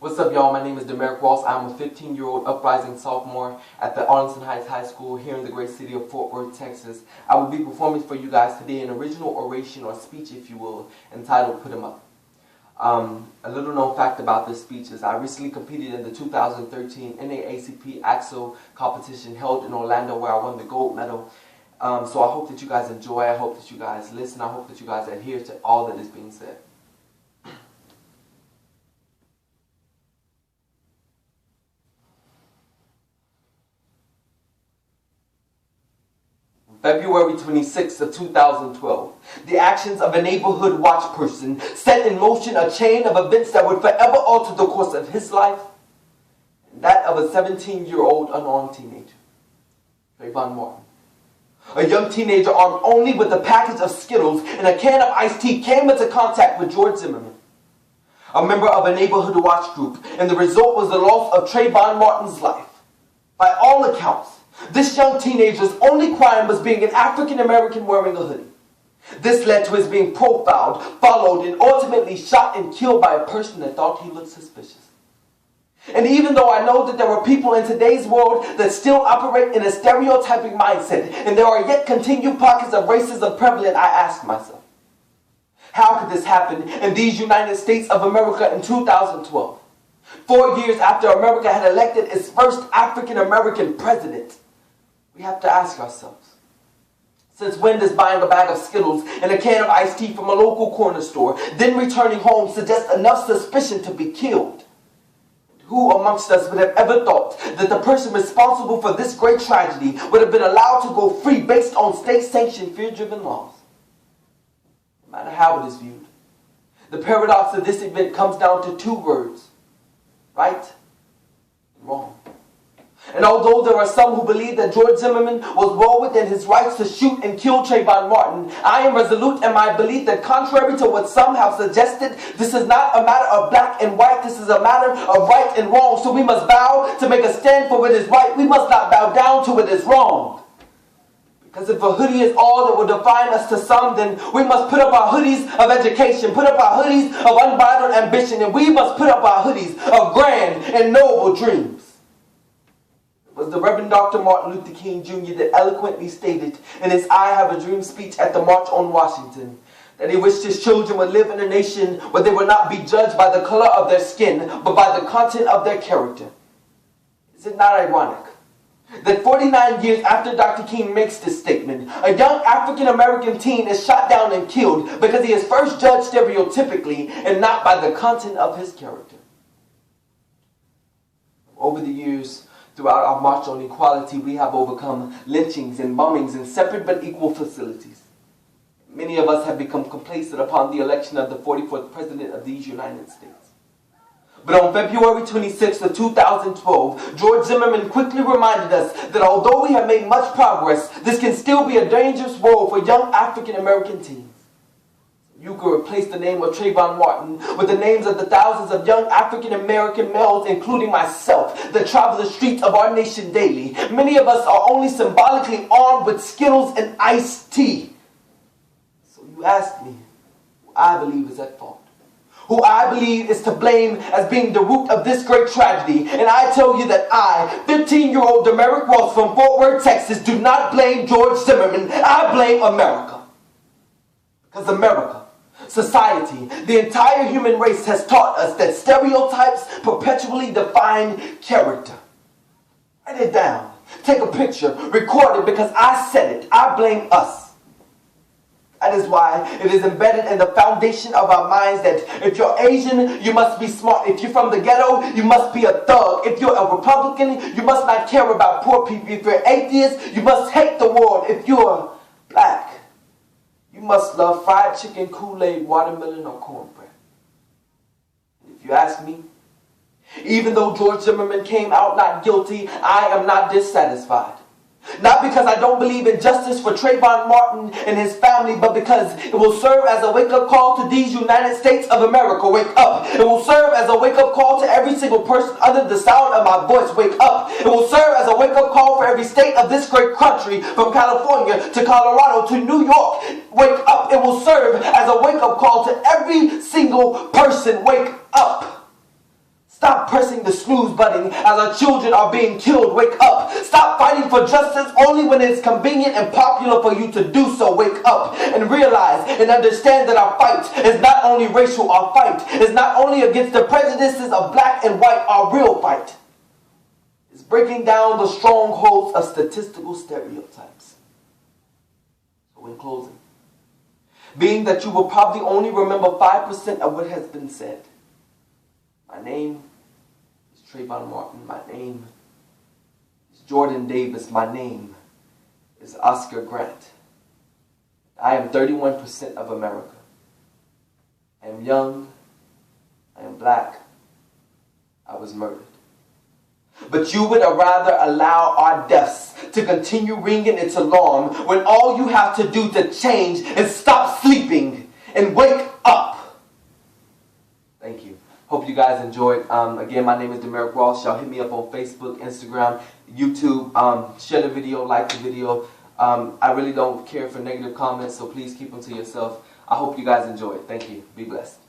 What's up, y'all? My name is Durmerrick Ross. I'm a 15-year-old uprising sophomore at the Arlington Heights High School here in the great city of Fort Worth, Texas. I will be performing for you guys today an original oration or speech, if you will, entitled Put 'Em Up. A little known fact about this speech is I recently competed in the 2013 NAACP AXO competition held in Orlando where I won the gold medal. So I hope that you guys enjoy, I hope that you guys listen, I hope that you guys adhere to all that is being said. February 26th of 2012, the actions of a neighborhood watch person set in motion a chain of events that would forever alter the course of his life and that of a 17-year-old unarmed teenager, Trayvon Martin. A young teenager armed only with a package of Skittles and a can of iced tea came into contact with George Zimmerman, a member of a neighborhood watch group, and the result was the loss of Trayvon Martin's life. By all accounts, this young teenager's only crime was being an African American wearing a hoodie. This led to his being profiled, followed, and ultimately shot and killed by a person that thought he looked suspicious. And even though I know that there are people in today's world that still operate in a stereotyping mindset, and there are yet continued pockets of racism prevalent, I ask myself, how could this happen in these United States of America in 2012? 4 years after America had elected its first African American president. We have to ask ourselves, since when does buying a bag of Skittles and a can of iced tea from a local corner store, then returning home, suggest enough suspicion to be killed? Who amongst us would have ever thought that the person responsible for this great tragedy would have been allowed to go free based on state-sanctioned, fear-driven laws? No matter how it is viewed, the paradox of this event comes down to two words: right and wrong. And although there are some who believe that George Zimmerman was well within his rights to shoot and kill Trayvon Martin, I am resolute in my belief that contrary to what some have suggested, this is not a matter of black and white, this is a matter of right and wrong. So we must vow to make a stand for what is right. We must not bow down to what is wrong. Because if a hoodie is all that will define us to some, then we must put up our hoodies of education, put up our hoodies of unbridled ambition, and we must put up our hoodies of grand and noble dreams. It was the Reverend Dr. Martin Luther King Jr. that eloquently stated in his I Have a Dream speech at the March on Washington that he wished his children would live in a nation where they would not be judged by the color of their skin, but by the content of their character. Is it not ironic that 49 years after Dr. King makes this statement, a young African-American teen is shot down and killed because he is first judged stereotypically and not by the content of his character? Over the years, throughout our march on equality, we have overcome lynchings and bombings in separate but equal facilities. Many of us have become complacent upon the election of the 44th President of these United States. But on February 26th of 2012, George Zimmerman quickly reminded us that although we have made much progress, this can still be a dangerous world for young African American teens. You could replace the name of Trayvon Martin with the names of the thousands of young African American males, including myself, that travel the streets of our nation daily. Many of us are only symbolically armed with Skittles and iced tea. So you ask me who I believe is at fault, who I believe is to blame as being the root of this great tragedy. And I tell you that I, 15-year-old Durmerrick Ross from Fort Worth, Texas, do not blame George Zimmerman. I blame America. Because America, society, the entire human race has taught us that stereotypes perpetually define character. Write it down. Take a picture. Record it, because I said it. I blame us. That is why it is embedded in the foundation of our minds that if you're Asian, you must be smart. If you're from the ghetto, you must be a thug. If you're a Republican, you must not care about poor people. If you're atheist, you must hate the world. If you're black, you must love fried chicken, Kool-Aid, watermelon, or cornbread. If you ask me, even though George Zimmerman came out not guilty, I am not dissatisfied. Not because I don't believe in justice for Trayvon Martin and his family, but because it will serve as a wake-up call to these United States of America. Wake up. It will serve as a wake-up call to every single person under the sound of my voice. Wake up. It will serve as a wake-up call for every state of this great country, from California to Colorado to New York. Wake up. It will serve as a wake-up call to every single person. Wake up. Stop pressing the snooze button as our children are being killed. Wake up. Stop fighting for justice only when it's convenient and popular for you to do so. Wake up and realize and understand that our fight is not only racial. Our fight is not only against the prejudices of black and white. Our real fight is breaking down the strongholds of statistical stereotypes. So in closing, being that you will probably only remember 5% of what has been said, my name is Trayvon Martin. My name is Jordan Davis. My name is Oscar Grant. I am 31% of America. I am young. I am black. I was murdered. But you would rather allow our deaths to continue ringing its alarm when all you have to do to change is stop sleeping and wake up. Thank you. Hope you guys enjoyed. Again, my name is Durmerrick Ross. Y'all hit me up on Facebook, Instagram, YouTube. Share the video, like the video. I really don't care for negative comments, so please keep them to yourself. I hope you guys enjoy it. Thank you. Be blessed.